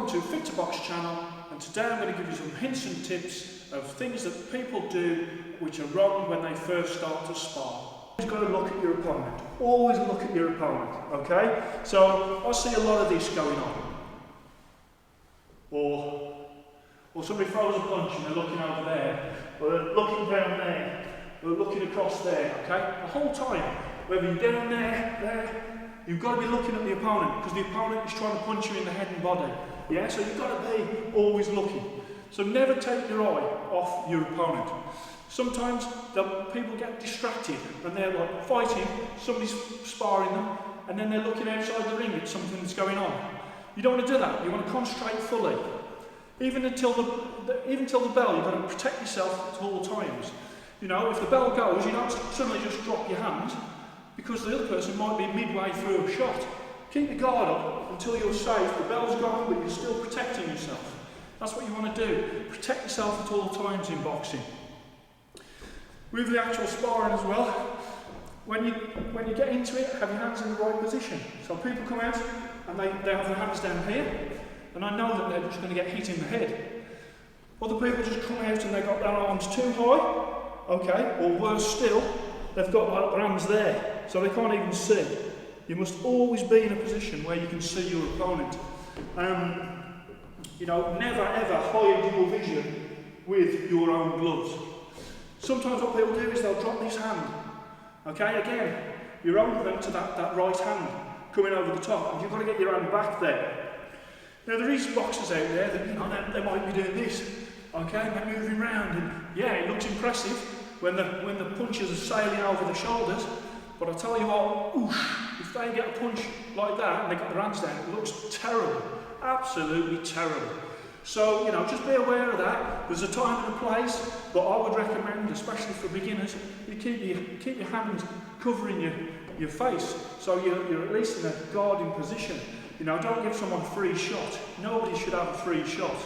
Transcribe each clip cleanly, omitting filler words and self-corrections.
Welcome to Fit to Box channel, and today I'm going to give you some hints and tips of things that people do which are wrong when they first start to spar. You've got to look at your opponent. Always look at your opponent, okay? So I see a lot of this going on. Or somebody throws a punch and they're looking over there, or they're looking down there, or they're looking across there, okay? The whole time, whether you're down there, you've got to be looking at the opponent, because the opponent is trying to punch you in the head and body. Yeah, so you've got to be always looking. So never take your eye off your opponent. Sometimes people get distracted and they're like fighting, somebody's sparring them, and then they're looking outside the ring at something that's going on. You don't want to do that. You want to concentrate fully. Even until the bell, you've got to protect yourself at all times. You know, if the bell goes, you don't suddenly just drop your hand, because the other person might be midway through a shot. Keep your guard up until you're safe. The bell's gone, but you're still protecting yourself. That's what you want to do. Protect yourself at all times in boxing. With the actual sparring as well, when you get into it, have your hands in the right position. So people come out and they have their hands down here, and I know that they're just going to get hit in the head. Other people just come out and they've got their arms too high, okay, or worse still, they've got their hands there, so they can't even see. You must always be in a position where you can see your opponent. You know, never ever hide your vision with your own gloves. Sometimes what people do is they'll drop this hand. Okay, again, you're open to that right hand coming over the top, and you've got to get your hand back there. Now there is boxers out there that, you know, they might be doing this. Okay, they're moving around, and yeah, it looks impressive when the punches are sailing over the shoulders. But I tell you what, oosh, if they get a punch like that and they got their hands down, it looks terrible, absolutely terrible. So, you know, just be aware of that. There's a time and a place, but I would recommend, especially for beginners, you keep your hands covering your face, so you're at least in a guarding position. You know, don't give someone a free shot. Nobody should have a free shot.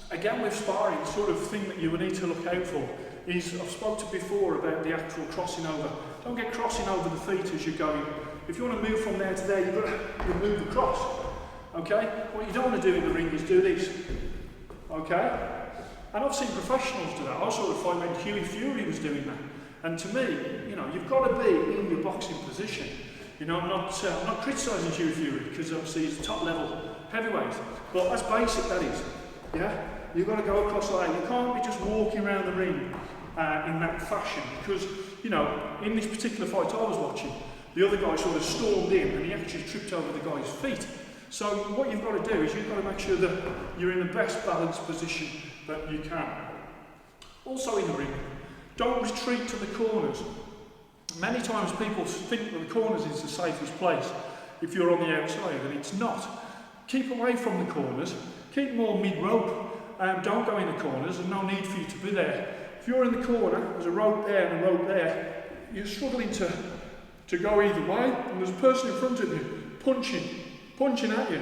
Again, with sparring, the sort of thing that you would need to look out for is, I've spoken before about the actual crossing over. Don't get crossing over the feet as you're going. If you want to move from there to there, you've got to move across. Okay? What you don't want to do in the ring is do this. Okay? And I've seen professionals do that. I saw a fight when Hughie Fury was doing that. And to me, you know, you've got to be in your boxing position. You know, I'm not criticising Hughie Fury, because obviously he's a top level heavyweight. But that's basic, that is. Yeah? You've got to go across the line. You can't be just walking around the ring in that fashion, because, you know, in this particular fight I was watching, the other guy sort of stormed in and he actually tripped over the guy's feet. So what you've got to do is you've got to make sure that you're in the best balanced position that you can. Also in the ring, don't retreat to the corners. Many times people think that the corners is the safest place if you're on the outside, and it's not. Keep away from the corners, keep more mid-rope. Don't go in the corners, there's no need for you to be there. If you're in the corner, there's a rope there and a rope there, you're struggling to go either way, and there's a person in front of you punching at you.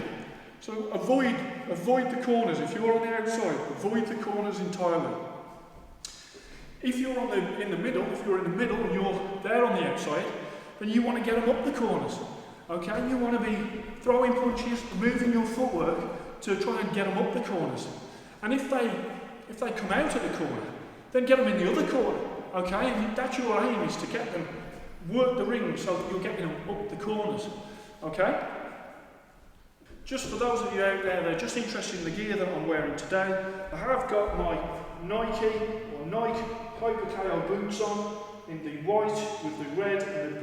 So avoid the corners. If you're on the outside, avoid the corners entirely. If you're in the middle and you're there on the outside, then you want to get them up the corners. Okay, you want to be throwing punches, moving your footwork to try and get them up the corners. And if they come out of the corner, then get them in the other corner. Okay, and that's your aim, is to get them, work the ring so that you're getting them up the corners. Okay? Just for those of you out there that are just interested in the gear that I'm wearing today, I have got my Nike Hyper KO boots on in the white with the red and the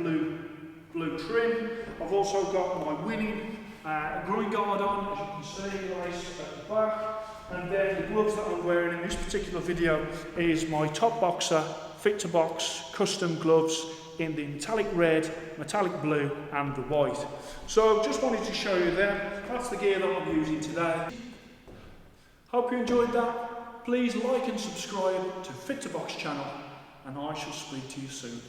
blue trim. I've also got my winning groin guard on, as you can see, lace at the back. And then the gloves that I'm wearing in this particular video is my Top Boxer Fit to Box custom gloves in the metallic red, metallic blue and the white. So just wanted to show you there. That's the gear that I'm using today. Hope you enjoyed that. Please like and subscribe to Fit to Box channel, and I shall speak to you soon.